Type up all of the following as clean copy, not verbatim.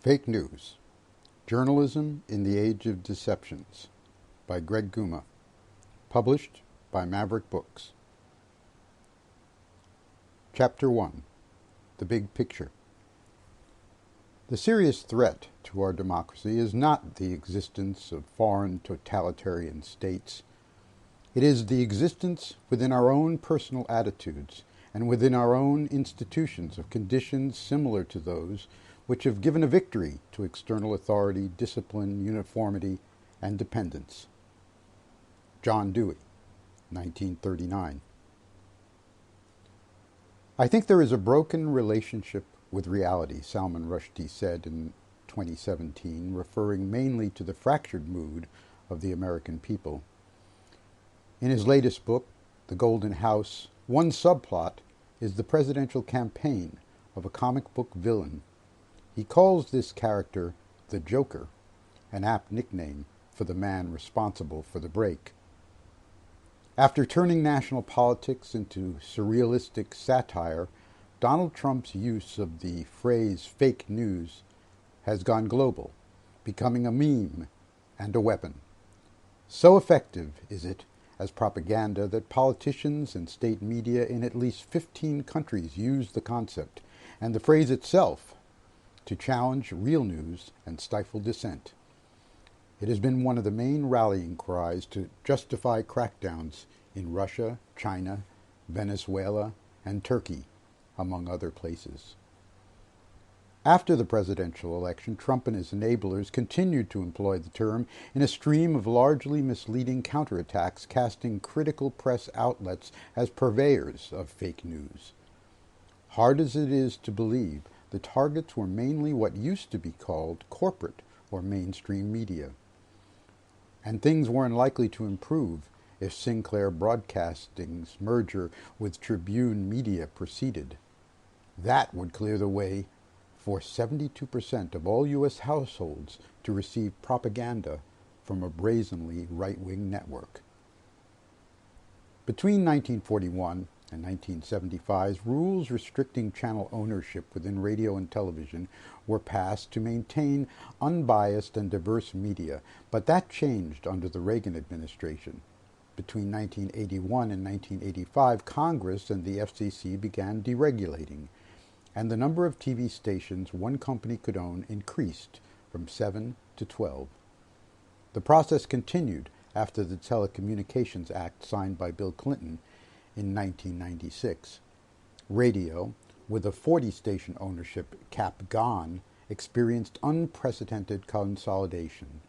Fake News, Journalism in the Age of Deceptions by Greg Guma, published by Maverick Books. Chapter 1, The Big Picture. The serious threat to our democracy is not the existence of foreign totalitarian states. It is the existence within our own personal attitudes and within our own institutions of conditions similar to those which have given a victory to external authority, discipline, uniformity, and dependence. John Dewey, 1939. I think there is a broken relationship with reality, Salman Rushdie said in 2017, referring mainly to the fractured mood of the American people. In his latest book, The Golden House, one subplot is the presidential campaign of a comic book villain. He calls this character the Joker, an apt nickname for the man responsible for the break. After turning national politics into surrealistic satire, Donald Trump's use of the phrase fake news has gone global, becoming a meme and a weapon. So effective is it as propaganda that politicians and state media in at least 15 countries use the concept and the phrase itself to challenge real news and stifle dissent. It has been one of the main rallying cries to justify crackdowns in Russia, China, Venezuela, and Turkey, among other places. After the presidential election, Trump and his enablers continued to employ the term in a stream of largely misleading counterattacks, casting critical press outlets as purveyors of fake news. Hard as it is to believe, the targets were mainly what used to be called corporate or mainstream media. And things weren't likely to improve if Sinclair Broadcasting's merger with Tribune Media proceeded. That would clear the way for 72% of all U.S. households to receive propaganda from a brazenly right-wing network. Between 1941 and 1975, rules restricting channel ownership within radio and television were passed to maintain unbiased and diverse media, but that changed under the Reagan administration. Between 1981 and 1985, Congress and the FCC began deregulating, and the number of TV stations one company could own increased from 7 to 12. The process continued after the Telecommunications Act signed by Bill Clinton in 1996. Radio, with a 40-station ownership cap gone, experienced unprecedented consolidation.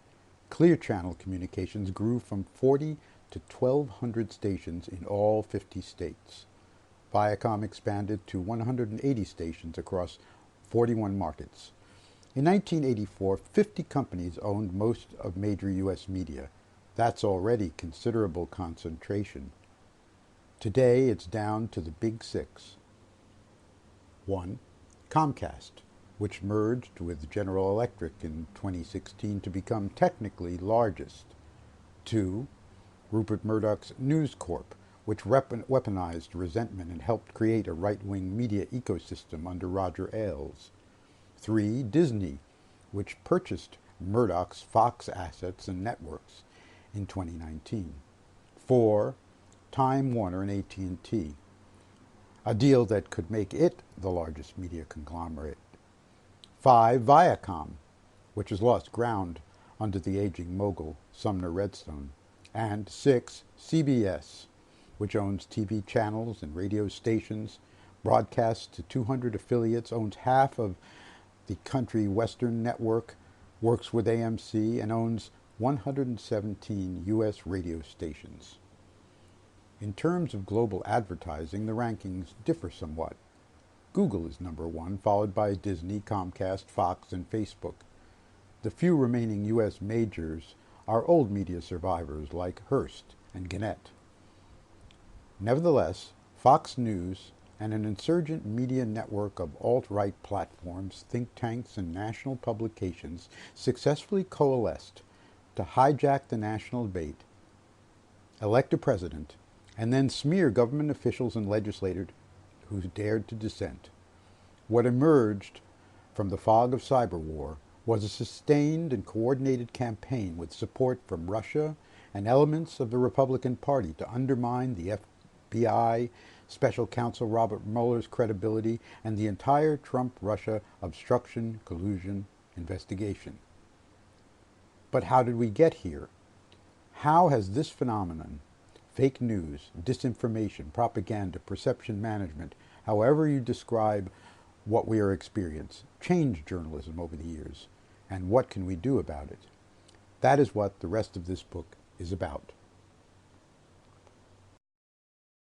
Clear channel communications grew from 40 to 1,200 stations in all 50 states. Viacom expanded to 180 stations across 41 markets. In 1984, 50 companies owned most of major U.S. media. That's already considerable concentration. Today, it's down to the big six. 1. Comcast, which merged with General Electric in 2016 to become technically largest. 2. Rupert Murdoch's News Corp, which weaponized resentment and helped create a right-wing media ecosystem under Roger Ailes. 3. Disney, which purchased Murdoch's Fox assets and networks in 2019. 4. Time Warner and AT&T, a deal that could make it the largest media conglomerate. 5. Viacom, which has lost ground under the aging mogul Sumner Redstone. And 6. CBS, which owns TV channels and radio stations, broadcasts to 200 affiliates, owns half of the Country Western Network, works with AMC, and owns 117 U.S. radio stations. In terms of global advertising, the rankings differ somewhat. Google is number 1, followed by Disney, Comcast, Fox, and Facebook. The few remaining U.S. majors are old media survivors like Hearst and Gannett. Nevertheless, Fox News and an insurgent media network of alt-right platforms, think tanks, and national publications successfully coalesced to hijack the national debate, elect a president, and then smear government officials and legislators who dared to dissent. What emerged from the fog of cyber war was a sustained and coordinated campaign with support from Russia and elements of the Republican Party to undermine the FBI, Special Counsel Robert Mueller's credibility, and the entire Trump-Russia obstruction collusion investigation. But how did we get here? How has this phenomenon, fake news, disinformation, propaganda, perception management, however you describe what we are experiencing, changed journalism over the years? And what can we do about it? That is what the rest of this book is about.